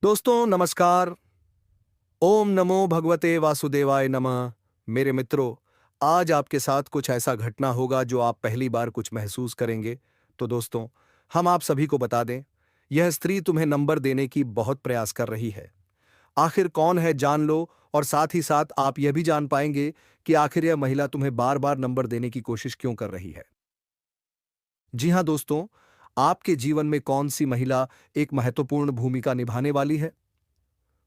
दोस्तों नमस्कार। ओम नमो भगवते वासुदेवाय नमः। मेरे मित्रों, आज आपके साथ कुछ ऐसा घटना होगा जो आप पहली बार कुछ महसूस करेंगे। तो दोस्तों, हम आप सभी को बता दें, यह स्त्री तुम्हें नंबर देने की बहुत प्रयास कर रही है। आखिर कौन है जान लो, और साथ ही साथ आप यह भी जान पाएंगे कि आखिर यह महिला तुम्हें बार बार नंबर देने की कोशिश क्यों कर रही है। जी हाँ दोस्तों, आपके जीवन में कौन सी महिला एक महत्वपूर्ण भूमिका निभाने वाली है।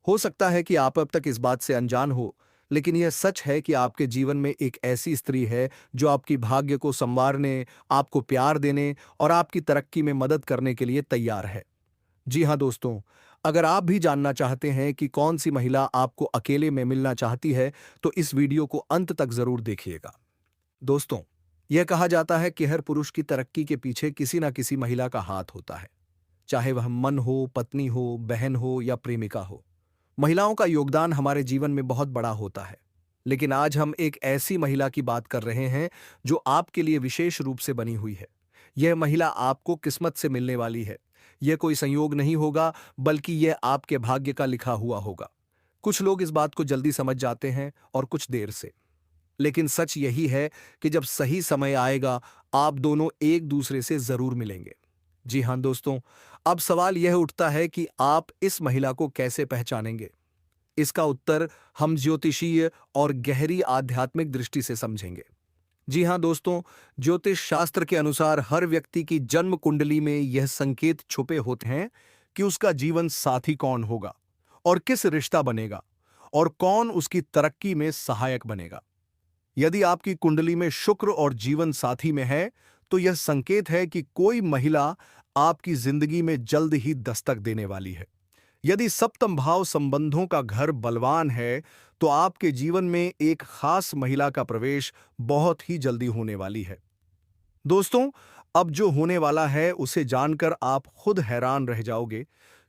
हो सकता है कि आप अब तक इस बात से अनजान हो, लेकिन यह सच है कि आपके जीवन में एक ऐसी स्त्री है जो आपकी भाग्य को संवारने, आपको प्यार देने और आपकी तरक्की में मदद करने के लिए तैयार है। जी हाँ दोस्तों, अगर आप भी जानना चाहते हैं कि कौन सी महिला आपको अकेले में मिलना चाहती है, तो इस वीडियो को अंत तक जरूर देखिएगा। दोस्तों, यह कहा जाता है कि हर पुरुष की तरक्की के पीछे किसी न किसी महिला का हाथ होता है, चाहे वह मन हो, पत्नी हो, बहन हो या प्रेमिका हो। महिलाओं का योगदान हमारे जीवन में बहुत बड़ा होता है। लेकिन आज हम एक ऐसी महिला की बात कर रहे हैं जो आपके लिए विशेष रूप से बनी हुई है। यह महिला आपको किस्मत से मिलने वाली है। यह कोई संयोग नहीं होगा, बल्कि यह आपके भाग्य का लिखा हुआ होगा। कुछ लोग इस बात को जल्दी समझ जाते हैं और कुछ देर से। लेकिन सच यही है कि जब सही समय आएगा, आप दोनों एक दूसरे से जरूर मिलेंगे। जी हां दोस्तों, अब सवाल यह उठता है कि आप इस महिला को कैसे पहचानेंगे। इसका उत्तर हम ज्योतिषीय और गहरी आध्यात्मिक दृष्टि से समझेंगे। जी हां दोस्तों, ज्योतिष शास्त्र के अनुसार हर व्यक्ति की जन्म कुंडली में यह संकेत छुपे होते हैं कि उसका जीवन साथी कौन होगा, और किस रिश्ता बनेगा, और कौन उसकी तरक्की में सहायक बनेगा। यदि आपकी कुंडली में शुक्र और जीवन साथी में है, तो यह संकेत है कि कोई महिला आपकी जिंदगी में जल्द ही दस्तक देने वाली है। यदि सप्तम भाव संबंधों का घर बलवान है, तो आपके जीवन में एक खास महिला का प्रवेश बहुत ही जल्दी होने वाली है। दोस्तों, अब जो होने वाला है उसे जानकर आप खुद हैरान रह जाओगे,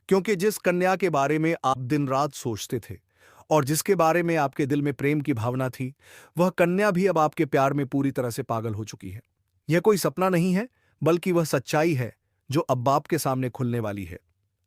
क्योंकि जिस कन्या के बारे में आप दिन रात सोचते थे और जिसके बारे में आपके दिल में प्रेम की भावना थी, वह कन्या भी अब आपके प्यार में पूरी तरह से पागल हो चुकी है। यह कोई सपना नहीं है, बल्कि वह सच्चाई है जो अब आपके सामने खुलने वाली है।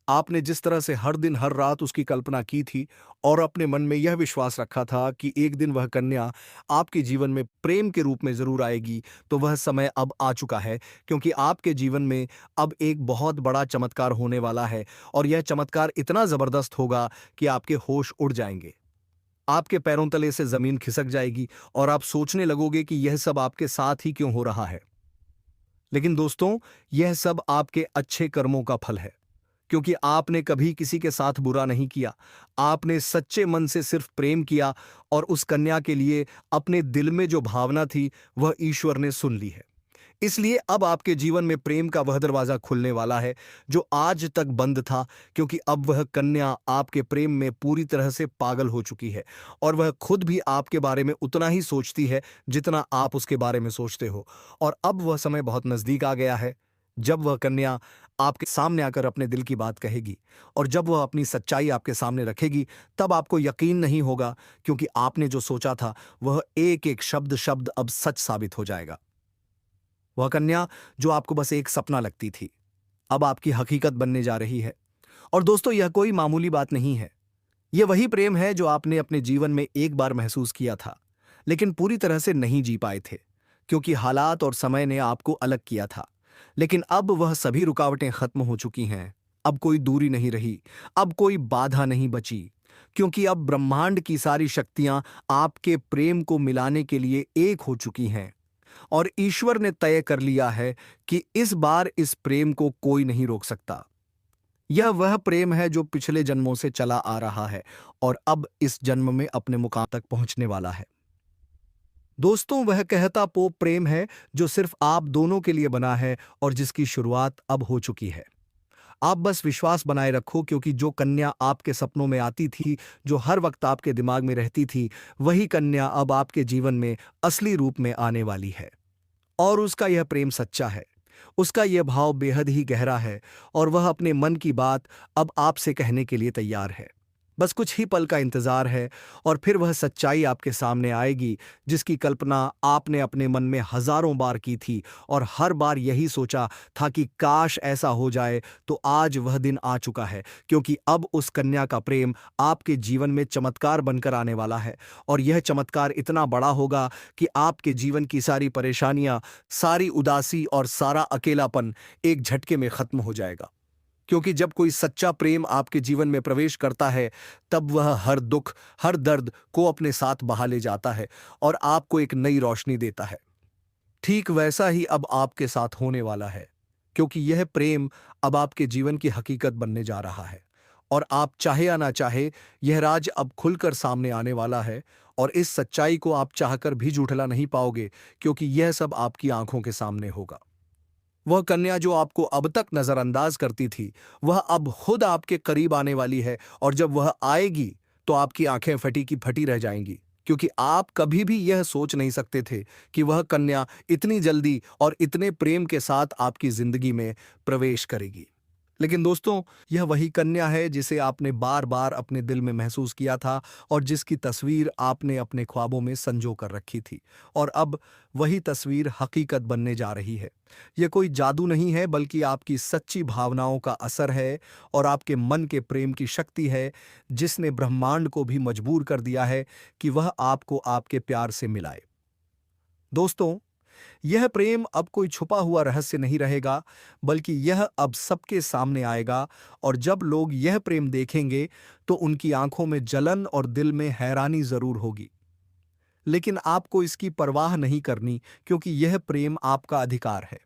आपने जिस तरह से हर दिन हर रात उसकी कल्पना की थी और अपने मन में यह विश्वास रखा था कि एक दिन वह कन्या आपके जीवन में प्रेम के रूप में जरूर आएगी, तो वह समय अब आ चुका है, क्योंकि आपके जीवन में अब एक बहुत बड़ा चमत्कार होने वाला है। और यह चमत्कार इतना जबरदस्त होगा कि आपके होश उड़ जाएंगे। आपके पैरों तले से जमीन खिसक जाएगी और आप सोचने लगोगे कि यह सब आपके साथ ही क्यों हो रहा है। लेकिन दोस्तों, यह सब आपके अच्छे कर्मों का फल है, क्योंकि आपने कभी किसी के साथ बुरा नहीं किया। आपने सच्चे मन से सिर्फ प्रेम किया, और उस कन्या के लिए अपने दिल में जो भावना थी वह ईश्वर ने सुन ली है। इसलिए अब आपके जीवन में प्रेम का वह दरवाजा खुलने वाला है जो आज तक बंद था, क्योंकि अब वह कन्या आपके प्रेम में पूरी तरह से पागल हो चुकी है, और वह खुद भी आपके बारे में उतना ही सोचती है जितना आप उसके बारे में सोचते हो। और अब वह समय बहुत नजदीक आ गया है जब वह कन्या आपके सामने आकर अपने दिल की बात कहेगी, और जब वह अपनी सच्चाई आपके सामने रखेगी, तब आपको यकीन नहीं होगा, क्योंकि आपने जो सोचा था वह एक एक शब्द शब्द अब सच साबित हो जाएगा। वह कन्या जो आपको बस एक सपना लगती थी, अब आपकी हकीकत बनने जा रही है। और दोस्तों, यह कोई मामूली बात नहीं है। यह वही प्रेम है जो आपने अपने जीवन में एक बार महसूस किया था, लेकिन पूरी तरह से नहीं जी पाए थे, क्योंकि हालात और समय ने आपको अलग किया था। लेकिन अब वह सभी रुकावटें खत्म हो चुकी हैं। अब कोई दूरी नहीं रही, अब कोई बाधा नहीं बची, क्योंकि अब ब्रह्मांड की सारी शक्तियां आपके प्रेम को मिलाने के लिए एक हो चुकी हैं। और ईश्वर ने तय कर लिया है कि इस बार इस प्रेम को कोई नहीं रोक सकता। यह वह प्रेम है जो पिछले जन्मों से चला आ रहा है और अब इस जन्म में अपने मुकाम तक पहुंचने वाला है। दोस्तों, वह कहता पो प्रेम है जो सिर्फ आप दोनों के लिए बना है और जिसकी शुरुआत अब हो चुकी है। आप बस विश्वास बनाए रखो, क्योंकि जो कन्या आपके सपनों में आती थी, जो हर वक्त आपके दिमाग में रहती थी, वही कन्या अब आपके जीवन में असली रूप में आने वाली है। और उसका यह प्रेम सच्चा है, उसका यह भाव बेहद ही गहरा है, और वह अपने मन की बात अब आपसे कहने के लिए तैयार है। बस कुछ ही पल का इंतजार है और फिर वह सच्चाई आपके सामने आएगी जिसकी कल्पना आपने अपने मन में हजारों बार की थी और हर बार यही सोचा था कि काश ऐसा हो जाए। तो आज वह दिन आ चुका है, क्योंकि अब उस कन्या का प्रेम आपके जीवन में चमत्कार बनकर आने वाला है। और यह चमत्कार इतना बड़ा होगा कि आपके जीवन की सारी परेशानियां, सारी उदासी और सारा अकेलापन एक झटके में खत्म हो जाएगा। क्योंकि जब कोई सच्चा प्रेम आपके जीवन में प्रवेश करता है, तब वह हर दुख, हर दर्द को अपने साथ बहा ले जाता है और आपको एक नई रोशनी देता है। ठीक वैसा ही अब आपके साथ होने वाला है, क्योंकि यह प्रेम अब आपके जीवन की हकीकत बनने जा रहा है। और आप चाहे या ना चाहे, यह राज अब खुलकर सामने आने वाला है। और इस सच्चाई को आप चाहकर भी झूठला नहीं पाओगे, क्योंकि यह सब आपकी आंखों के सामने होगा। वह कन्या जो आपको अब तक नजरअंदाज करती थी, वह अब खुद आपके करीब आने वाली है। और जब वह आएगी तो आपकी आंखें फटी की फटी रह जाएंगी, क्योंकि आप कभी भी यह सोच नहीं सकते थे कि वह कन्या इतनी जल्दी और इतने प्रेम के साथ आपकी जिंदगी में प्रवेश करेगी। लेकिन दोस्तों, यह वही कन्या है जिसे आपने बार बार अपने दिल में महसूस किया था और जिसकी तस्वीर आपने अपने ख्वाबों में संजो कर रखी थी। और अब वही तस्वीर हकीकत बनने जा रही है। यह कोई जादू नहीं है, बल्कि आपकी सच्ची भावनाओं का असर है और आपके मन के प्रेम की शक्ति है, जिसने ब्रह्मांड को भी मजबूर कर दिया है कि वह आपको आपके प्यार से मिलाए। दोस्तों, यह प्रेम अब कोई छुपा हुआ रहस्य नहीं रहेगा, बल्कि यह अब सबके सामने आएगा। और जब लोग यह प्रेम देखेंगे तो उनकी आंखों में जलन और दिल में हैरानी जरूर होगी। लेकिन आपको इसकी परवाह नहीं करनी, क्योंकि यह प्रेम आपका अधिकार है।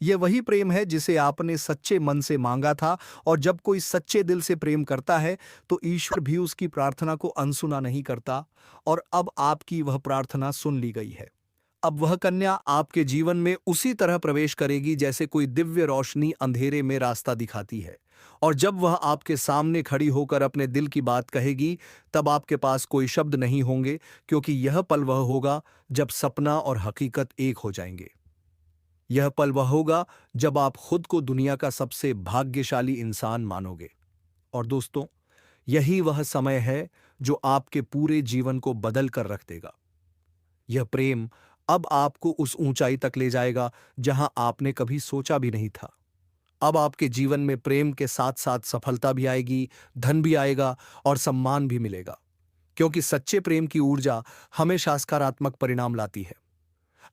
यह वही प्रेम है जिसे आपने सच्चे मन से मांगा था। और जब कोई सच्चे दिल से प्रेम करता है तो ईश्वर भी उसकी प्रार्थना को अनसुना नहीं करता। और अब आपकी वह प्रार्थना सुन ली गई है। अब वह कन्या आपके जीवन में उसी तरह प्रवेश करेगी जैसे कोई दिव्य रोशनी अंधेरे में रास्ता दिखाती है। और जब वह आपके सामने खड़ी होकर अपने दिल की बात कहेगी, तब आपके पास कोई शब्द नहीं होंगे, क्योंकि यह पल वह होगा जब सपना और हकीकत एक हो जाएंगे। यह पल वह होगा जब आप खुद को दुनिया का सबसे भाग्यशाली इंसान मानोगे। और दोस्तों, यही वह समय है जो आपके पूरे जीवन को बदल कर रख देगा। यह प्रेम अब आपको उस ऊंचाई तक ले जाएगा जहां आपने कभी सोचा भी नहीं था। अब आपके जीवन में प्रेम के साथ साथ सफलता भी आएगी, धन भी आएगा और सम्मान भी मिलेगा, क्योंकि सच्चे प्रेम की ऊर्जा हमेशा सकारात्मक परिणाम लाती है।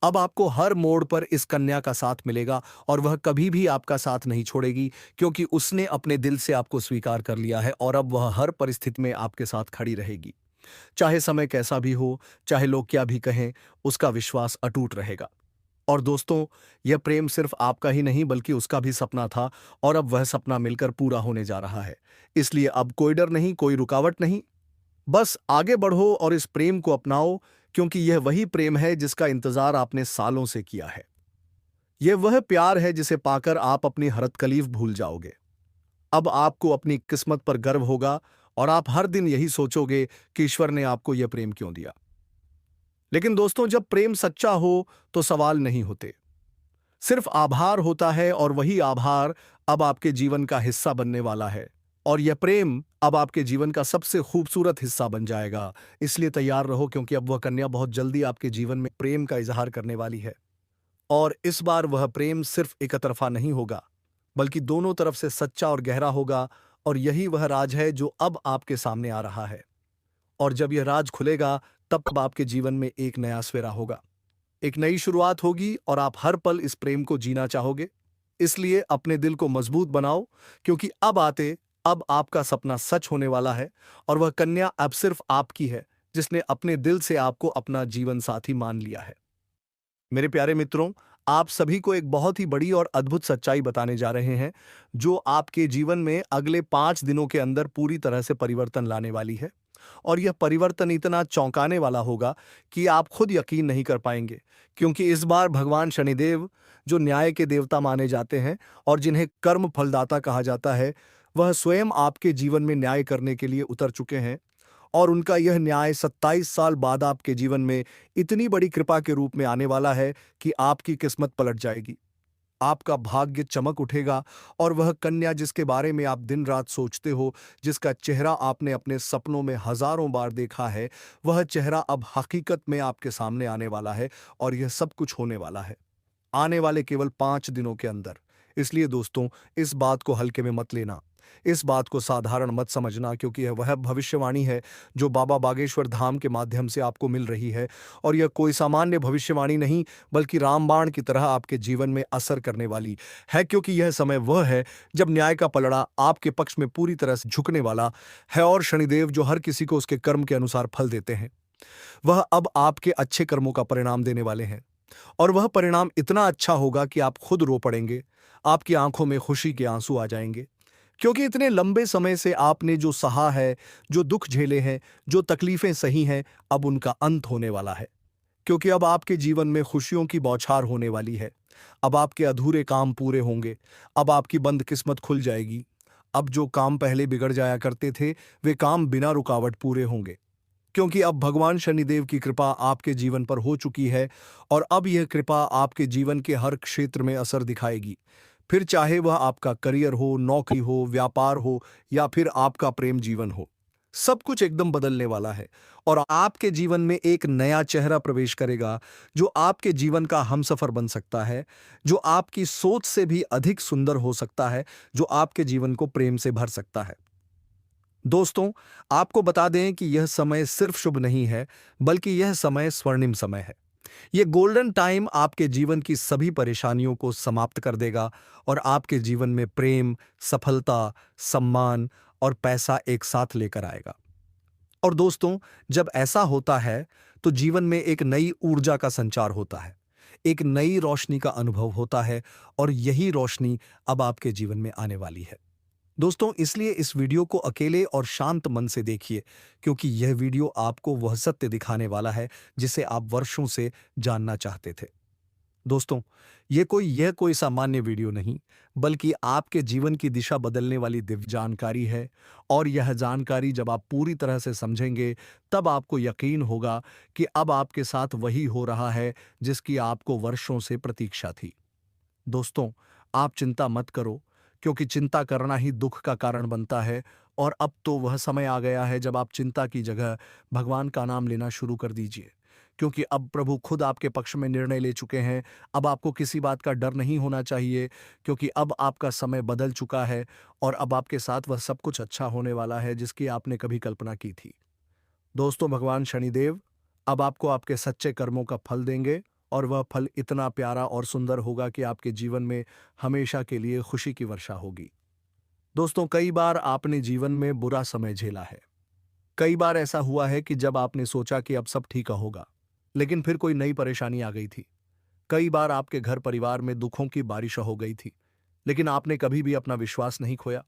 अब आपको हर मोड़ पर इस कन्या का साथ मिलेगा और वह कभी भी आपका साथ नहीं छोड़ेगी, क्योंकि उसने अपने दिल से आपको स्वीकार कर लिया है। और अब वह हर परिस्थिति में आपके साथ खड़ी रहेगी, चाहे समय कैसा भी हो, चाहे लोग क्या भी कहें, उसका विश्वास अटूट रहेगा। और दोस्तों, यह प्रेम सिर्फ आपका ही नहीं बल्कि उसका भी सपना था, और अब वह सपना मिलकर पूरा होने जा रहा है। इसलिए अब कोई डर नहीं, कोई रुकावट नहीं, बस आगे बढ़ो और इस प्रेम को अपनाओ, क्योंकि यह वही प्रेम है जिसका इंतजार आपने सालों से किया है। यह वह प्यार है जिसे पाकर आप अपनी हर तकलीफ भूल जाओगे। अब आपको अपनी किस्मत पर गर्व होगा और आप हर दिन यही सोचोगे कि ईश्वर ने आपको यह प्रेम क्यों दिया। लेकिन दोस्तों, जब प्रेम सच्चा हो तो सवाल नहीं होते, सिर्फ आभार होता है। और वही आभार अब आपके जीवन का हिस्सा बनने वाला है। और यह प्रेम अब आपके जीवन का सबसे खूबसूरत हिस्सा बन जाएगा। इसलिए तैयार रहो, क्योंकि अब वह कन्या बहुत जल्दी आपके जीवन में प्रेम का इजहार करने वाली है। और इस बार वह प्रेम सिर्फ एक तरफा नहीं होगा, बल्कि दोनों तरफ से सच्चा और गहरा होगा। और यही वह राज है जो अब आपके सामने आ रहा है। और जब यह राज खुलेगा, तब आपके जीवन में एक नया सवेरा होगा, एक नई शुरुआत होगी और आप हर पल इस प्रेम को जीना चाहोगे। इसलिए अपने दिल को मजबूत बनाओ, क्योंकि अब आपका सपना सच होने वाला है। और वह कन्या अब सिर्फ आपकी है, जिसने अपने दिल से आपको अपना जीवन साथी मान लिया है। मेरे प्यारे मित्रों, आप सभी को एक बहुत ही बड़ी और अद्भुत सच्चाई बताने जा रहे हैं, जो आपके जीवन में अगले 5 दिनों के अंदर पूरी तरह से परिवर्तन लाने वाली है। और यह परिवर्तन इतना चौंकाने वाला होगा कि आप खुद यकीन नहीं कर पाएंगे, क्योंकि इस बार भगवान शनिदेव, जो न्याय के देवता माने जाते हैं और जिन्हें कर्म फलदाता कहा जाता है, वह स्वयं आपके जीवन में न्याय करने के लिए उतर चुके हैं। और उनका यह न्याय 27 साल बाद आपके जीवन में इतनी बड़ी कृपा के रूप में आने वाला है कि आपकी किस्मत पलट जाएगी। आपका भाग्य चमक उठेगा और वह कन्या जिसके बारे में आप दिन रात सोचते हो, जिसका चेहरा आपने अपने सपनों में हजारों बार देखा है, वह चेहरा अब हकीकत में आपके सामने आने वाला है और यह सब कुछ होने वाला है आने वाले केवल 5 दिनों के अंदर। इसलिए दोस्तों, इस बात को हल्के में मत लेना, इस बात को साधारण मत समझना, क्योंकि यह वह भविष्यवाणी है जो बाबा बागेश्वर धाम के माध्यम से आपको मिल रही है। और यह कोई सामान्य भविष्यवाणी नहीं, बल्कि रामबाण की तरह आपके जीवन में असर करने वाली है, क्योंकि यह समय वह है जब न्याय का पलड़ा आपके पक्ष में पूरी तरह से झुकने वाला है और शनिदेव जो हर किसी को उसके कर्म के अनुसार फल देते हैं, वह अब आपके अच्छे कर्मों का परिणाम देने वाले हैं। और वह परिणाम इतना अच्छा होगा कि आप खुद रो पड़ेंगे, आपकी आंखों में खुशी के आंसू आ जाएंगे, क्योंकि इतने लंबे समय से आपने जो सहा है, जो दुख झेले हैं, जो तकलीफें सही हैं, अब उनका अंत होने वाला है। क्योंकि अब आपके जीवन में खुशियों की बौछार होने वाली है। अब आपके अधूरे काम पूरे होंगे, अब आपकी बंद किस्मत खुल जाएगी। अब जो काम पहले बिगड़ जाया करते थे, वे काम बिना रुकावट पूरे होंगे, क्योंकि अब भगवान शनिदेव की कृपा आपके जीवन पर हो चुकी है और अब यह कृपा आपके जीवन के हर क्षेत्र में असर दिखाएगी। फिर चाहे वह आपका करियर हो, नौकरी हो, व्यापार हो या फिर आपका प्रेम जीवन हो, सब कुछ एकदम बदलने वाला है और आपके जीवन में एक नया चेहरा प्रवेश करेगा जो आपके जीवन का हमसफर बन सकता है, जो आपकी सोच से भी अधिक सुंदर हो सकता है, जो आपके जीवन को प्रेम से भर सकता है। दोस्तों, आपको बता दें कि यह समय सिर्फ शुभ नहीं है, बल्कि यह समय स्वर्णिम समय है। यह गोल्डन टाइम आपके जीवन की सभी परेशानियों को समाप्त कर देगा और आपके जीवन में प्रेम, सफलता, सम्मान और पैसा एक साथ लेकर आएगा। और दोस्तों, जब ऐसा होता है तो जीवन में एक नई ऊर्जा का संचार होता है, एक नई रोशनी का अनुभव होता है और यही रोशनी अब आपके जीवन में आने वाली है। दोस्तों, इसलिए इस वीडियो को अकेले और शांत मन से देखिए, क्योंकि यह वीडियो आपको वह सत्य दिखाने वाला है जिसे आप वर्षों से जानना चाहते थे। दोस्तों, यह कोई सामान्य वीडियो नहीं, बल्कि आपके जीवन की दिशा बदलने वाली दिव्य जानकारी है। और यह जानकारी जब आप पूरी तरह से समझेंगे, तब आपको यकीन होगा कि अब आपके साथ वही हो रहा है जिसकी आपको वर्षों से प्रतीक्षा थी। दोस्तों, आप चिंता मत करो, क्योंकि चिंता करना ही दुख का कारण बनता है। और अब तो वह समय आ गया है जब आप चिंता की जगह भगवान का नाम लेना शुरू कर दीजिए, क्योंकि अब प्रभु खुद आपके पक्ष में निर्णय ले चुके हैं। अब आपको किसी बात का डर नहीं होना चाहिए, क्योंकि अब आपका समय बदल चुका है और अब आपके साथ वह सब कुछ अच्छा होने वाला है जिसकी आपने कभी कल्पना की थी। दोस्तों, भगवान शनिदेव अब आपको आपके सच्चे कर्मों का फल देंगे और वह फल इतना प्यारा और सुंदर होगा कि आपके जीवन में हमेशा के लिए खुशी की वर्षा होगी। दोस्तों, कई बार आपने जीवन में बुरा समय झेला है। कई बार ऐसा हुआ है कि जब आपने सोचा कि अब सब ठीक होगा, लेकिन फिर कोई नई परेशानी आ गई थी। कई बार आपके घर परिवार में दुखों की बारिश हो गई थी, लेकिन आपने कभी भी अपना विश्वास नहीं खोया।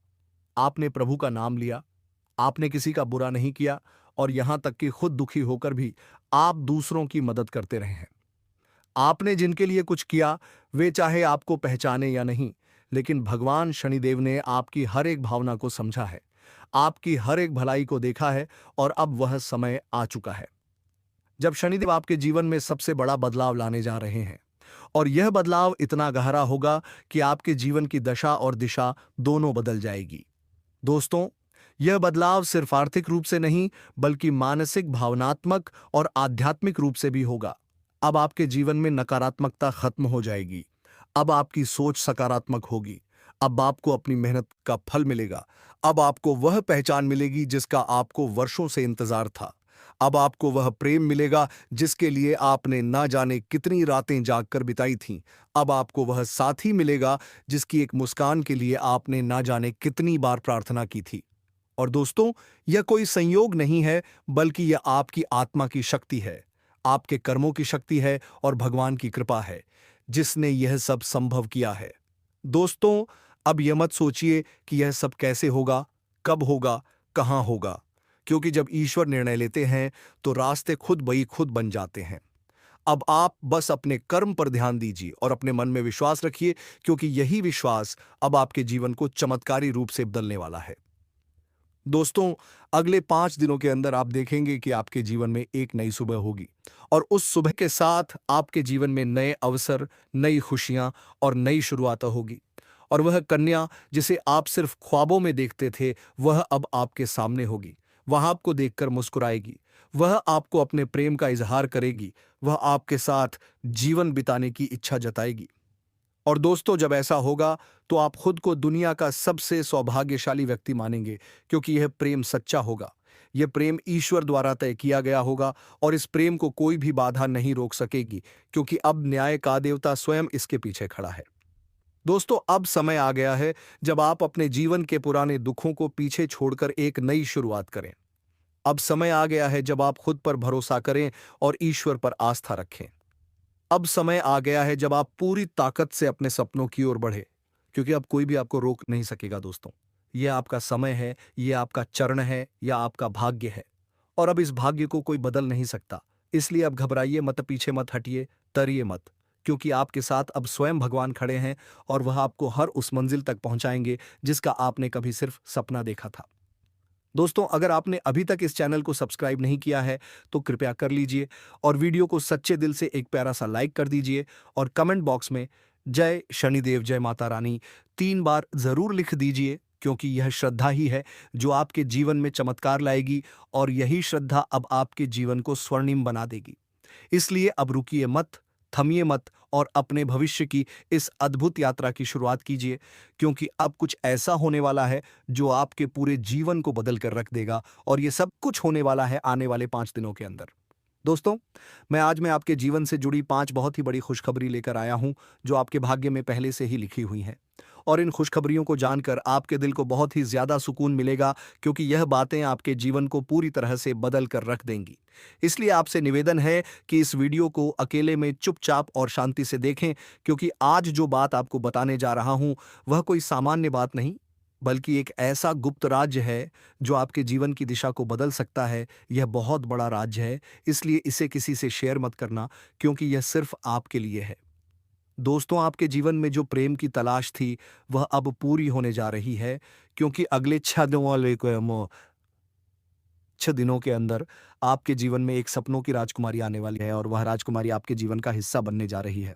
आपने प्रभु का नाम लिया, आपने किसी का बुरा नहीं किया और यहां तक कि खुद दुखी होकर भी आप दूसरों की मदद करते रहे हैं। आपने जिनके लिए कुछ किया, वे चाहे आपको पहचाने या नहीं, लेकिन भगवान शनिदेव ने आपकी हर एक भावना को समझा है, आपकी हर एक भलाई को देखा है और अब वह समय आ चुका है जब शनिदेव आपके जीवन में सबसे बड़ा बदलाव लाने जा रहे हैं। और यह बदलाव इतना गहरा होगा कि आपके जीवन की दशा और दिशा दोनों बदल जाएगी। दोस्तों, यह बदलाव सिर्फ आर्थिक रूप से नहीं, बल्कि मानसिक, भावनात्मक और आध्यात्मिक रूप से भी होगा। अब आपके जीवन में नकारात्मकता खत्म हो जाएगी, अब आपकी सोच सकारात्मक होगी, अब आपको अपनी मेहनत का फल मिलेगा, अब आपको वह पहचान मिलेगी जिसका आपको वर्षों से इंतजार था, अब आपको वह प्रेम मिलेगा जिसके लिए आपने ना जाने कितनी रातें जागकर बिताई थीं, अब आपको वह साथी मिलेगा जिसकी एक मुस्कान के लिए आपने ना जाने कितनी बार प्रार्थना की थी। और दोस्तों, यह कोई संयोग नहीं है, बल्कि यह आपकी आत्मा की शक्ति है, आपके कर्मों की शक्ति है और भगवान की कृपा है जिसने यह सब संभव किया है। दोस्तों, अब यह मत सोचिए कि यह सब कैसे होगा, कब होगा, कहां होगा, क्योंकि जब ईश्वर निर्णय लेते हैं तो रास्ते खुद ब खुद बन जाते हैं। अब आप बस अपने कर्म पर ध्यान दीजिए और अपने मन में विश्वास रखिए, क्योंकि यही विश्वास अब आपके जीवन को चमत्कारी रूप से बदलने वाला है। दोस्तों, अगले 5 दिनों के अंदर आप देखेंगे कि आपके जीवन में एक नई सुबह होगी और उस सुबह के साथ आपके जीवन में नए अवसर, नई खुशियां और नई शुरुआतें होगी। और वह कन्या जिसे आप सिर्फ ख्वाबों में देखते थे, वह अब आपके सामने होगी। वह आपको देखकर मुस्कुराएगी, वह आपको अपने प्रेम का इजहार करेगी, वह आपके साथ जीवन बिताने की इच्छा जताएगी। और दोस्तों, जब ऐसा होगा तो आप खुद को दुनिया का सबसे सौभाग्यशाली व्यक्ति मानेंगे, क्योंकि यह प्रेम सच्चा होगा। यह प्रेम ईश्वर द्वारा तय किया गया होगा और इस प्रेम को कोई भी बाधा नहीं रोक सकेगी, क्योंकि अब न्याय का देवता स्वयं इसके पीछे खड़ा है। दोस्तों, अब समय आ गया है जब आप अपने जीवन के पुराने दुखों को पीछे छोड़कर एक नई शुरुआत करें। अब समय आ गया है जब आप खुद पर भरोसा करें और ईश्वर पर आस्था रखें। अब समय आ गया है जब आप पूरी ताकत से अपने सपनों की ओर बढ़े, क्योंकि अब कोई भी आपको रोक नहीं सकेगा दोस्तों। यह आपका समय है, यह आपका चरण है, यह आपका भाग्य है और अब इस भाग्य को कोई बदल नहीं सकता। इसलिए अब घबराइए मत, पीछे मत हटिए, तरिए मत, क्योंकि आपके साथ अब स्वयं भगवान खड़े हैं और वह आपको हर उस मंजिल तक पहुंचाएंगे जिसका आपने कभी सिर्फ सपना देखा था। दोस्तों, अगर आपने अभी तक इस चैनल को सब्सक्राइब नहीं किया है तो कृपया कर लीजिए और वीडियो को सच्चे दिल से एक प्यारा सा लाइक कर दीजिए और कमेंट बॉक्स में जय शनिदेव, जय माता रानी 3 बार जरूर लिख दीजिए, क्योंकि यह श्रद्धा ही है जो आपके जीवन में चमत्कार लाएगी और यही श्रद्धा अब आपके जीवन को स्वर्णिम बना देगी। इसलिए अब रुकिए मत, थमिए मत और अपने भविष्य की इस अद्भुत यात्रा की शुरुआत कीजिए, क्योंकि अब कुछ ऐसा होने वाला है जो आपके पूरे जीवन को बदल कर रख देगा और ये सब कुछ होने वाला है आने वाले 5 दिनों के अंदर। दोस्तों, मैं आपके जीवन से जुड़ी 5 बहुत ही बड़ी खुशखबरी लेकर आया हूं, जो आपके भाग्य में पहले से ही लिखी हुई हैं। और इन खुशखबरियों को जानकर आपके दिल को बहुत ही ज्यादा सुकून मिलेगा, क्योंकि यह बातें आपके जीवन को पूरी तरह से बदल कर रख देंगी। इसलिए आपसे निवेदन है कि इस वीडियो को अकेले में चुपचाप और शांति से देखें, क्योंकि आज जो बात आपको बताने जा रहा हूं वह कोई सामान्य बात नहीं, बल्कि एक ऐसा गुप्त राज्य है जो आपके जीवन की दिशा को बदल सकता है। यह बहुत बड़ा राज्य है, इसलिए इसे किसी से शेयर मत करना, क्योंकि यह सिर्फ आपके लिए है। दोस्तों, आपके जीवन में जो प्रेम की तलाश थी वह अब पूरी होने जा रही है, क्योंकि अगले 6 दिनों के अंदर आपके जीवन में एक सपनों की राजकुमारी आने वाली है और वह राजकुमारी आपके जीवन का हिस्सा बनने जा रही है।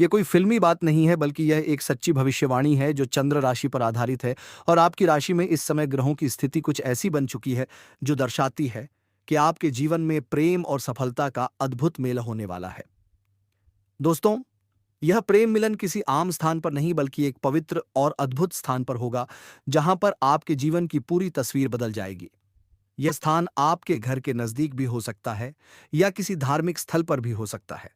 यह कोई फिल्मी बात नहीं है, बल्कि यह एक सच्ची भविष्यवाणी है जो चंद्र राशि पर आधारित है और आपकी राशि में इस समय ग्रहों की स्थिति कुछ ऐसी बन चुकी है जो दर्शाती है कि आपके जीवन में प्रेम और सफलता का अद्भुत मेल होने वाला है। दोस्तों, यह प्रेम मिलन किसी आम स्थान पर नहीं, बल्कि एक पवित्र और अद्भुत स्थान पर होगा, जहां पर आपके जीवन की पूरी तस्वीर बदल जाएगी। यह स्थान आपके घर के नजदीक भी हो सकता है या किसी धार्मिक स्थल पर भी हो सकता है,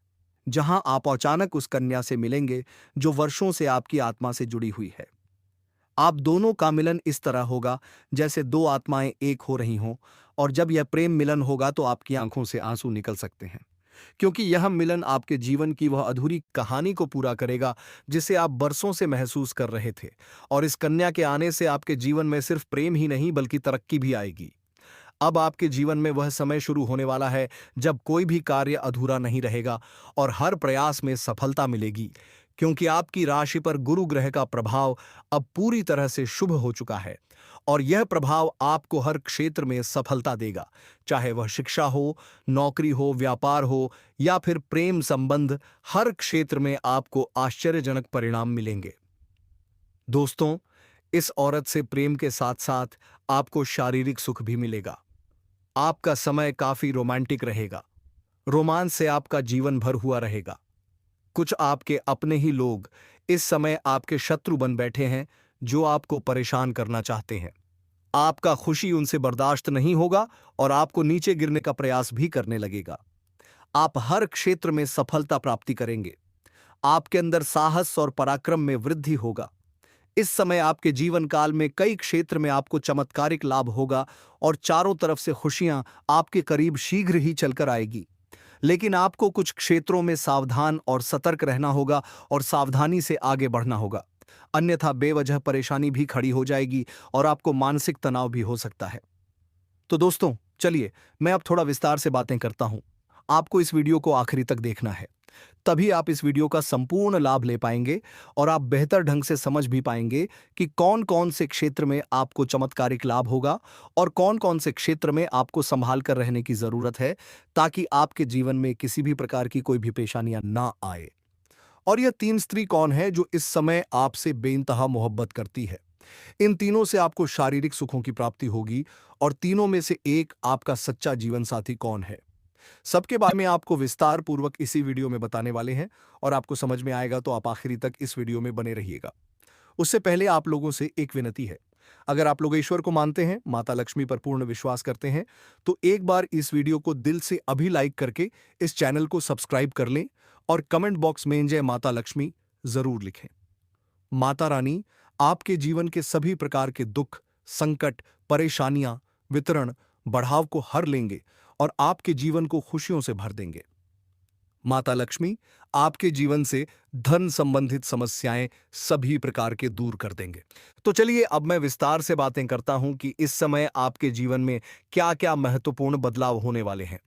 जहां आप अचानक उस कन्या से मिलेंगे जो वर्षों से आपकी आत्मा से जुड़ी हुई है। आप दोनों का मिलन इस तरह होगा जैसे दो आत्माएं एक हो रही हों, और जब यह प्रेम मिलन होगा तो आपकी आंखों से आंसू निकल सकते हैं, क्योंकि यह मिलन आपके जीवन की वह अधूरी कहानी को पूरा करेगा जिसे आप बरसों से महसूस कर रहे थे। और इस कन्या के आने से आपके जीवन में सिर्फ प्रेम ही नहीं, बल्कि तरक्की भी आएगी। अब आपके जीवन में वह समय शुरू होने वाला है जब कोई भी कार्य अधूरा नहीं रहेगा और हर प्रयास में सफलता मिलेगी, क्योंकि आपकी राशि पर गुरु ग्रह का प्रभाव अब पूरी तरह से शुभ हो चुका है और यह प्रभाव आपको हर क्षेत्र में सफलता देगा, चाहे वह शिक्षा हो, नौकरी हो, व्यापार हो या फिर प्रेम संबंध। हर क्षेत्र में आपको आश्चर्यजनक परिणाम मिलेंगे। दोस्तों, इस औरत से प्रेम के साथ साथ आपको शारीरिक सुख भी मिलेगा। आपका समय काफी रोमांटिक रहेगा। रोमांस से आपका जीवन भर हुआ रहेगा। कुछ आपके अपने ही लोग इस समय आपके शत्रु बन बैठे हैं, जो आपको परेशान करना चाहते हैं। आपका खुशी उनसे बर्दाश्त नहीं होगा और आपको नीचे गिरने का प्रयास भी करने लगेगा। आप हर क्षेत्र में सफलता प्राप्ति करेंगे। आपके अंदर साहस और पराक्रम में वृद्धि होगा। इस समय आपके जीवन काल में कई क्षेत्र में आपको चमत्कारिक लाभ होगा और चारों तरफ से खुशियां आपके करीब शीघ्र ही चलकर आएगी। लेकिन आपको कुछ क्षेत्रों में सावधान और सतर्क रहना होगा और सावधानी से आगे बढ़ना होगा, अन्यथा बेवजह परेशानी भी खड़ी हो जाएगी और आपको मानसिक तनाव भी हो सकता है। तो दोस्तों, चलिए मैं अब थोड़ा विस्तार से बातें करता हूं। आपको इस वीडियो को आखिरी तक देखना है, तभी आप इस वीडियो का संपूर्ण लाभ ले पाएंगे और आप बेहतर ढंग से समझ भी पाएंगे कि कौन कौन से क्षेत्र में आपको चमत्कारिक लाभ होगा और कौन कौन से क्षेत्र में आपको संभाल कर रहने की जरूरत है, ताकि आपके जीवन में किसी भी प्रकार की कोई भी परेशानियां ना आए। और यह तीन स्त्री कौन है जो इस समय आपसे बेइंतहा मोहब्बत करती है? इन तीनों से आपको शारीरिक सुखों की प्राप्ति होगी, और तीनों में से एक आपका सच्चा जीवन साथी कौन है, सबके बारे में आपको विस्तार पूर्वक इसी वीडियो में बताने वाले हैं। और आपको समझ में आएगा तो आप आखिरी तक इस वीडियो में बने रहिएगा। उससे पहले आप लोगों से एक विनती है, अगर आप लोग ईश्वर को मानते हैं, माता लक्ष्मी पर पूर्ण विश्वास करते हैं, तो एक बार इस वीडियो को दिल से अभी लाइक करके इस चैनल को सब्सक्राइब कर लें और कमेंट बॉक्स में जय माता लक्ष्मी जरूर लिखें। माता रानी आपके जीवन के सभी प्रकार के दुख, संकट, परेशानियां, वितरण, बढ़ाव को हर लेंगे और आपके जीवन को खुशियों से भर देंगे। माता लक्ष्मी आपके जीवन से धन संबंधित समस्याएं सभी प्रकार के दूर कर देंगे। तो चलिए अब मैं विस्तार से बातें करता हूं कि इस समय आपके जीवन में क्या-क्या महत्वपूर्ण बदलाव होने वाले हैं।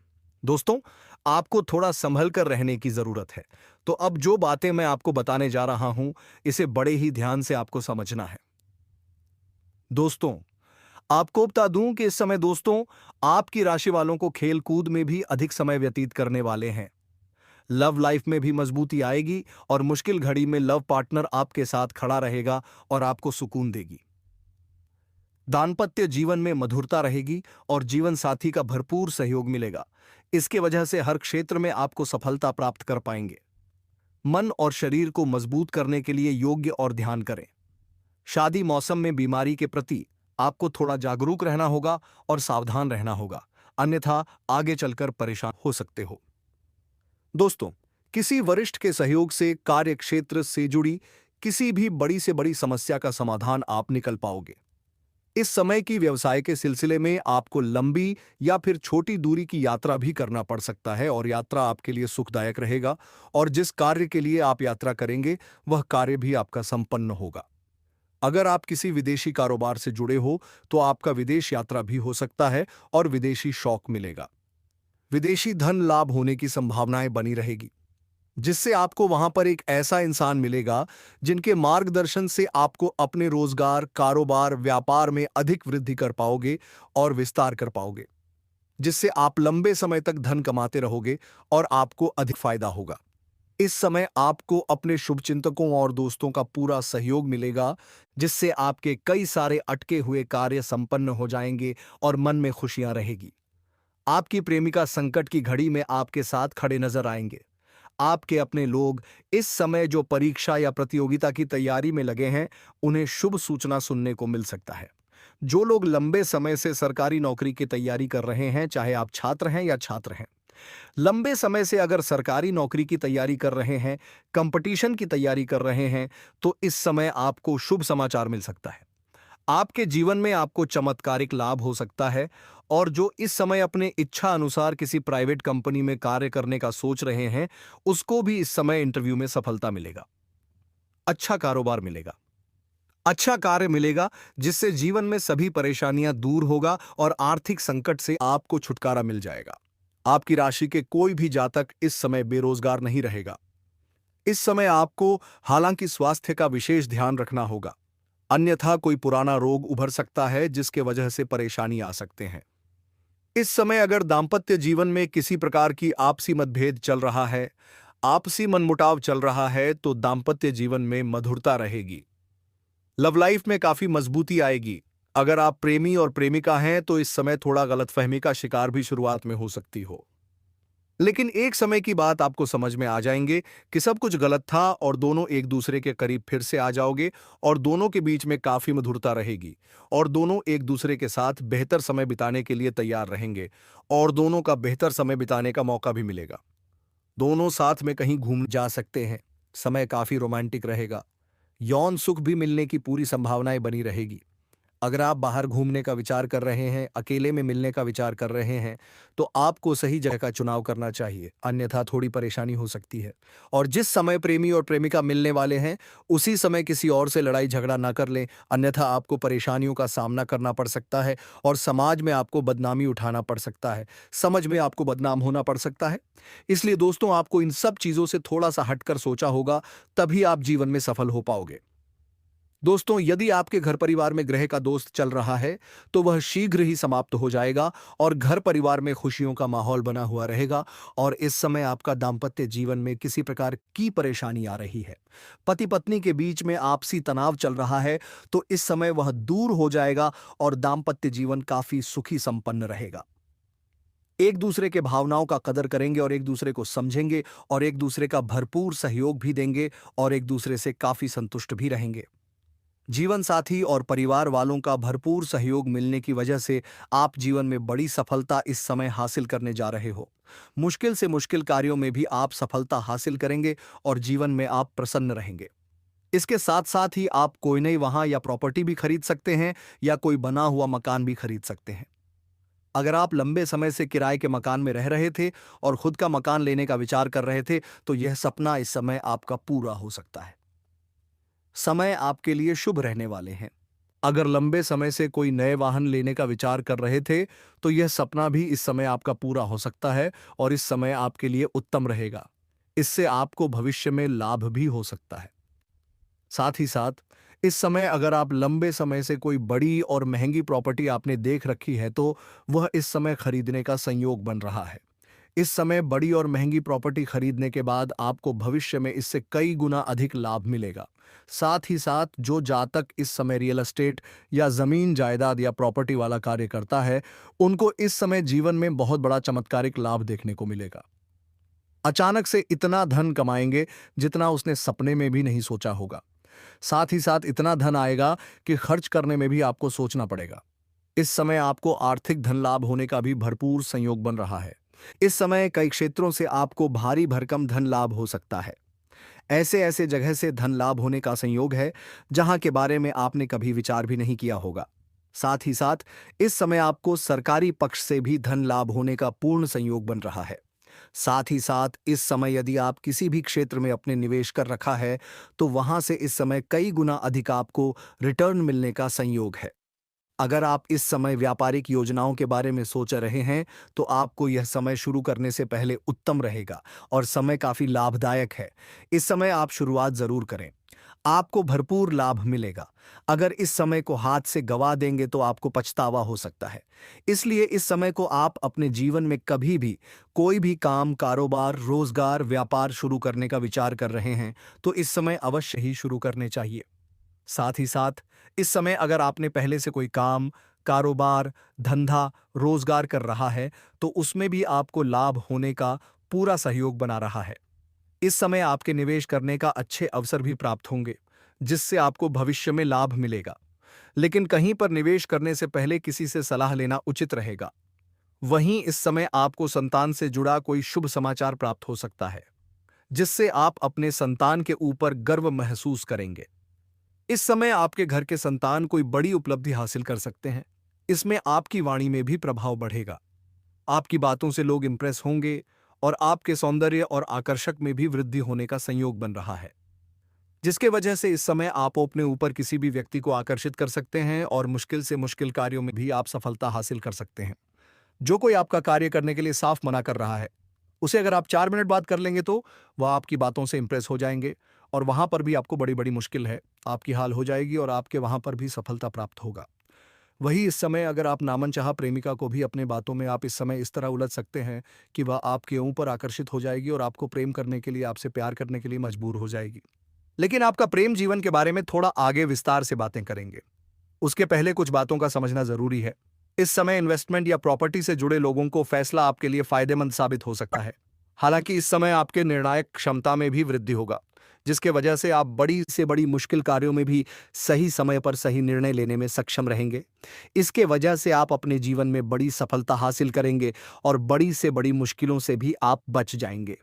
दोस्तों, आपको थोड़ा संभल कर रहने की जरूरत है। तो अब जो बातें मैं आपको बताने जा रहा हूं, इसे बड़े ही ध्यान से आपको समझना है। दोस्तों, आपको बता दूं कि इस समय दोस्तों, आपकी राशि वालों को खेल कूद में भी अधिक समय व्यतीत करने वाले हैं। लव लाइफ में भी मजबूती आएगी और मुश्किल घड़ी में लव पार्टनर आपके साथ खड़ा रहेगा और आपको सुकून देगी। दाम्पत्य जीवन में मधुरता रहेगी और जीवन साथी का भरपूर सहयोग मिलेगा। इसके वजह से हर क्षेत्र में आपको सफलता प्राप्त कर पाएंगे। मन और शरीर को मजबूत करने के लिए योग्य और ध्यान करें। शादी मौसम में बीमारी के प्रति आपको थोड़ा जागरूक रहना होगा और सावधान रहना होगा, अन्यथा आगे चलकर परेशान हो सकते हो। दोस्तों, किसी वरिष्ठ के सहयोग से कार्य क्षेत्र से जुड़ी किसी भी बड़ी से बड़ी समस्या का समाधान आप निकल पाओगे। इस समय की व्यवसाय के सिलसिले में आपको लंबी या फिर छोटी दूरी की यात्रा भी करना पड़ सकता है और यात्रा आपके लिए सुखदायक रहेगा, और जिस कार्य के लिए आप यात्रा करेंगे वह कार्य भी आपका संपन्न होगा। अगर आप किसी विदेशी कारोबार से जुड़े हो तो आपका विदेश यात्रा भी हो सकता है और विदेशी शौक मिलेगा। विदेशी धन लाभ होने की संभावनाएं बनी रहेगी, जिससे आपको वहां पर एक ऐसा इंसान मिलेगा जिनके मार्गदर्शन से आपको अपने रोजगार, कारोबार, व्यापार में अधिक वृद्धि कर पाओगे और विस्तार कर पाओगे, जिससे आप लंबे समय तक धन कमाते रहोगे और आपको अधिक फायदा होगा। इस समय आपको अपने शुभचिंतकों और दोस्तों का पूरा सहयोग मिलेगा, जिससे आपके कई सारे अटके हुए कार्य संपन्न हो जाएंगे और मन में खुशियां रहेगी। आपकी प्रेमिका संकट की घड़ी में आपके साथ खड़े नजर आएंगे। आपके अपने लोग इस समय जो परीक्षा या प्रतियोगिता की तैयारी में लगे हैं, उन्हें शुभ सूचना सुनने को मिल सकता है। जो लोग लंबे समय से सरकारी नौकरी की तैयारी कर रहे हैं, चाहे आप छात्र हैं या छात्र हैं, लंबे समय से अगर सरकारी नौकरी की तैयारी कर रहे हैं, कंपटीशन की तैयारी कर रहे हैं, तो इस समय आपको शुभ समाचार मिल सकता है। आपके जीवन में आपको चमत्कारिक लाभ हो सकता है, और जो इस समय अपने इच्छा अनुसार किसी प्राइवेट कंपनी में कार्य करने का सोच रहे हैं, उसको भी इस समय इंटरव्यू में सफलता मिलेगा। अच्छा कारोबार मिलेगा, अच्छा कार्य मिलेगा, जिससे जीवन में सभी परेशानियां दूर होगा और आर्थिक संकट से आपको छुटकारा मिल जाएगा। आपकी राशि के कोई भी जातक इस समय बेरोजगार नहीं रहेगा। इस समय आपको हालांकि स्वास्थ्य का विशेष ध्यान रखना होगा, अन्यथा कोई पुराना रोग उभर सकता है जिसके वजह से परेशानी आ सकते हैं। इस समय अगर दांपत्य जीवन में किसी प्रकार की आपसी मतभेद चल रहा है, आपसी मनमुटाव चल रहा है, तो दांपत्य जीवन में मधुरता रहेगी। लव लाइफ में काफी मजबूती आएगी। अगर आप प्रेमी और प्रेमिका हैं तो इस समय थोड़ा गलतफहमी का शिकार भी शुरुआत में हो सकती हो, लेकिन एक समय की बात आपको समझ में आ जाएंगे कि सब कुछ गलत था और दोनों एक दूसरे के करीब फिर से आ जाओगे और दोनों के बीच में काफी मधुरता रहेगी और दोनों एक दूसरे के साथ बेहतर समय बिताने के लिए तैयार रहेंगे और दोनों का बेहतर समय बिताने का मौका भी मिलेगा। दोनों साथ में कहीं घूम जा सकते हैं। समय काफी रोमांटिक रहेगा। यौन सुख भी मिलने की पूरी संभावनाएं बनी रहेगी। अगर आप बाहर घूमने का विचार कर रहे हैं, अकेले में मिलने का विचार कर रहे हैं, तो आपको सही जगह का चुनाव करना चाहिए, अन्यथा थोड़ी परेशानी हो सकती है। और जिस समय प्रेमी और प्रेमिका मिलने वाले हैं, उसी समय किसी और से लड़ाई झगड़ा ना कर लें, अन्यथा आपको परेशानियों का सामना करना पड़ सकता है और समाज में आपको बदनामी उठाना पड़ सकता है, समझ में आपको बदनाम होना पड़ सकता है। इसलिए दोस्तों, आपको इन सब चीज़ों से थोड़ा-सा हटकर सोचा होगा, तभी आप जीवन में सफल हो पाओगे। दोस्तों, यदि आपके घर परिवार में ग्रह का दोस्त चल रहा है, तो वह शीघ्र ही समाप्त हो जाएगा और घर परिवार में खुशियों का माहौल बना हुआ रहेगा। और इस समय आपका दाम्पत्य जीवन में किसी प्रकार की परेशानी आ रही है, पति पत्नी के बीच में आपसी तनाव चल रहा है, तो इस समय वह दूर हो जाएगा और दाम्पत्य जीवन काफी सुखी संपन्न रहेगा। एक दूसरे के भावनाओं का कदर करेंगे और एक दूसरे को समझेंगे और एक दूसरे का भरपूर सहयोग भी देंगे और एक दूसरे से काफी संतुष्ट भी रहेंगे। जीवन साथी और परिवार वालों का भरपूर सहयोग मिलने की वजह से आप जीवन में बड़ी सफलता इस समय हासिल करने जा रहे हो। मुश्किल से मुश्किल कार्यों में भी आप सफलता हासिल करेंगे और जीवन में आप प्रसन्न रहेंगे। इसके साथ साथ ही आप कोई नई वाहन या प्रॉपर्टी भी खरीद सकते हैं या कोई बना हुआ मकान भी खरीद सकते हैं। अगर आप लंबे समय से किराए के मकान में रह रहे थे और खुद का मकान लेने का विचार कर रहे थे, तो यह सपना इस समय आपका पूरा हो सकता है। समय आपके लिए शुभ रहने वाले हैं। अगर लंबे समय से कोई नए वाहन लेने का विचार कर रहे थे, तो यह सपना भी इस समय आपका पूरा हो सकता है और इस समय आपके लिए उत्तम रहेगा। इससे आपको भविष्य में लाभ भी हो सकता है। साथ ही साथ इस समय अगर आप लंबे समय से कोई बड़ी और महंगी प्रॉपर्टी आपने देख रखी है, तो वह इस समय खरीदने का संयोग बन रहा है। इस समय बड़ी और महंगी प्रॉपर्टी खरीदने के बाद आपको भविष्य में इससे कई गुना अधिक लाभ मिलेगा। साथ ही साथ जो जातक इस समय रियल एस्टेट या जमीन जायदाद या प्रॉपर्टी वाला कार्य करता है, उनको इस समय जीवन में बहुत बड़ा चमत्कारिक लाभ देखने को मिलेगा। अचानक से इतना धन कमाएंगे जितना उसने सपने में भी नहीं सोचा होगा। साथ ही साथ इतना धन आएगा कि खर्च करने में भी आपको सोचना पड़ेगा। इस समय आपको आर्थिक धन लाभ होने का भी भरपूर संयोग बन रहा है। इस समय कई क्षेत्रों से आपको भारी भरकम धन लाभ हो सकता है। ऐसे ऐसे जगह से धन लाभ होने का संयोग है जहां के बारे में आपने कभी विचार भी नहीं किया होगा। साथ ही साथ इस समय आपको सरकारी पक्ष से भी धन लाभ होने का पूर्ण संयोग बन रहा है। साथ ही साथ इस समय यदि आप किसी भी क्षेत्र में अपने निवेश कर रखा है, तो वहां से इस समय कई गुना अधिक आपको रिटर्न मिलने का संयोग है। अगर आप इस समय व्यापारिक योजनाओं के बारे में सोच रहे हैं, तो आपको यह समय शुरू करने से पहले उत्तम रहेगा और समय काफी लाभदायक है। इस समय आप शुरुआत जरूर करें, आपको भरपूर लाभ मिलेगा। अगर इस समय को हाथ से गवा देंगे तो आपको पछतावा हो सकता है। इसलिए इस समय को आप अपने जीवन में कभी भी कोई भी काम, कारोबार, रोजगार, व्यापार शुरू करने का विचार कर रहे हैं, तो इस समय अवश्य ही शुरू करने चाहिए। साथ ही साथ इस समय अगर आपने पहले से कोई काम, कारोबार, धंधा, रोजगार कर रहा है, तो उसमें भी आपको लाभ होने का पूरा सहयोग बना रहा है। इस समय आपके निवेश करने का अच्छे अवसर भी प्राप्त होंगे, जिससे आपको भविष्य में लाभ मिलेगा। लेकिन कहीं पर निवेश करने से पहले किसी से सलाह लेना उचित रहेगा। वहीं इस समय आपको संतान से जुड़ा कोई शुभ समाचार प्राप्त हो सकता है, जिससे आप अपने संतान के ऊपर गर्व महसूस करेंगे। इस समय आपके घर के संतान कोई बड़ी उपलब्धि हासिल कर सकते हैं। इसमें आपकी वाणी में भी प्रभाव बढ़ेगा। आपकी बातों से लोग इंप्रेस होंगे और आपके सौंदर्य और आकर्षक में भी वृद्धि होने का संयोग बन रहा है, जिसके वजह से इस समय आप अपने ऊपर किसी भी व्यक्ति को आकर्षित कर सकते हैं और मुश्किल से मुश्किल कार्यों में भी आप सफलता हासिल कर सकते हैं। जो कोई आपका कार्य करने के लिए साफ मना कर रहा है, उसे अगर आप 4 मिनट बात कर लेंगे, तो वह आपकी बातों से इंप्रेस हो जाएंगे और वहां पर भी आपको बड़ी बड़ी मुश्किल है, आपकी हाल हो जाएगी और आपके वहां पर भी सफलता प्राप्त होगा। वही इस समय अगर आप नामनचाहा प्रेमिका को भी अपने बातों में आप इस समय इस तरह उलझ सकते हैं कि वह आपके ऊपर आकर्षित हो जाएगी और आपको प्रेम करने के लिए, आपसे प्यार करने के लिए मजबूर हो जाएगी। लेकिन आपका प्रेम जीवन के बारे में थोड़ा आगे विस्तार से बातें करेंगे। उसके पहले कुछ बातों का समझना जरूरी है। इस समय इन्वेस्टमेंट या प्रॉपर्टी से जुड़े लोगों को फैसला आपके लिए फायदेमंद साबित हो सकता है। हालांकि इस समय आपके निर्णायक क्षमता में भी वृद्धि होगा, जिसके वजह से आप बड़ी से बड़ी मुश्किल कार्यों में भी सही समय पर सही निर्णय लेने में सक्षम रहेंगे। इसके वजह से आप अपने जीवन में बड़ी सफलता हासिल करेंगे और बड़ी से बड़ी मुश्किलों से भी आप बच जाएंगे।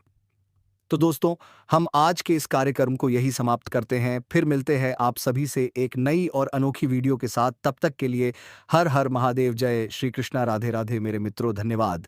तो दोस्तों, हम आज के इस कार्यक्रम को यही समाप्त करते हैं। फिर मिलते हैं आप सभी से एक नई और अनोखी वीडियो के साथ। तब तक के लिए हर हर महादेव, जय श्री कृष्णा, राधे राधे मेरे मित्रों, धन्यवाद।